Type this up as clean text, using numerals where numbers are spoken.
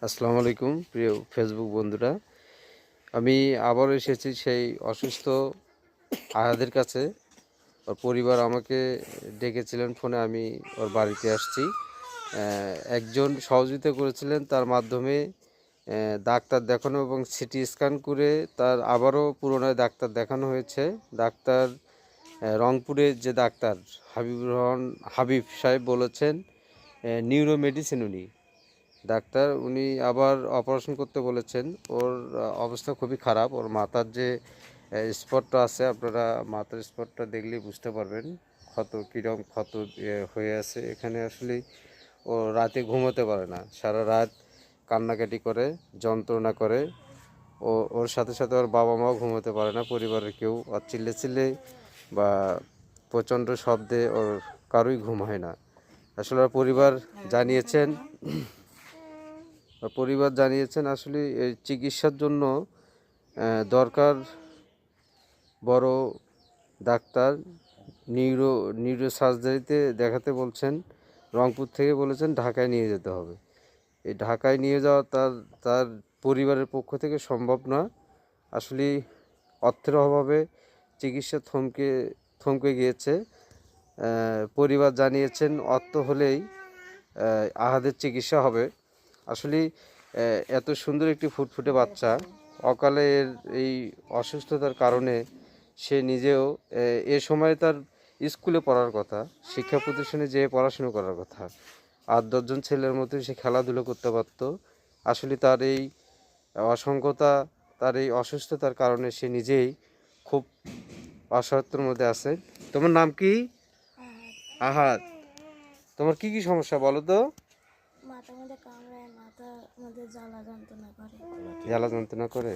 আসসালামু আলাইকুম প্রিয় ফেসবুক বন্ধুরা। আমি আবারও এসেছি সেই অসুস্থ আয়াদের কাছে। ওর পরিবার আমাকে ডেকেছিলেন ফোনে, আমি ওর বাড়িতে আসছি। একজন সহযোগিতা করেছিলেন, তার মাধ্যমে ডাক্তার দেখানো এবং সিটি স্ক্যান করে তার আবারও পুনরায় ডাক্তার দেখানো হয়েছে। ডাক্তার রংপুরের যে ডাক্তার হাবিব সাহেব বলেছেন নিউরো মেডিসিন ডাক্তার, উনি আবার অপারেশন করতে বলেছেন। ওর অবস্থা খুবই খারাপ। ওর মাথার যে স্পটটা আছে, আপনারা মাথার স্পটটা দেখলেই বুঝতে পারবেন কীরকম ক্ষত হয়ে আছে এখানে। আসলে ও রাতে ঘুমোতে পারে না, সারা রাত কান্নাকাটি করে, যন্ত্রণা করে। ওর সাথে সাথে ওর বাবা মাও ঘুমোতে পারে না, পরিবারের কেউ। আর চিল্লে বা প্রচণ্ড শব্দে ওর কারোই ঘুম হয় না। আসলে ওর পরিবার জানিয়েছেন আসলে এই চিকিৎসার জন্য দরকার বড় ডাক্তার। নিউরো সার্জারিতে দেখাতে বলছেন। রংপুর থেকে বলেছেন ঢাকায় নিয়ে যেতে হবে। এই ঢাকায় নিয়ে যাওয়া তার পরিবারের পক্ষ থেকে সম্ভব না। আসলে অর্থের অভাবে চিকিৎসা থমকে গিয়েছে। পরিবার জানিয়েছেন অর্থ হলেই আহাদের চিকিৎসা হবে। আসলে এত সুন্দর একটি ফুটফুটে বাচ্চা অকালে এই অসুস্থতার কারণে সে নিজেও এ সময় তার স্কুলে পড়ার কথা, শিক্ষা প্রতিষ্ঠানে যেয়ে পড়াশুনো করার কথা। আর 10জন ছেলের মতোই সে খেলাধুলো করতে পারত। আসলে তার এই অসংগতা, তার এই অসুস্থতার কারণে সে নিজেই খুব অসহায়ত্বের মধ্যে আছে। তোমার নাম কি? আহাদ। তোমার কি সমস্যা বলো তো? মাথার মধ্যে কামড়ায়, মাথার মধ্যে জ্বালা যন্ত্রণা করে। জ্বালা যন্ত্রণা করে?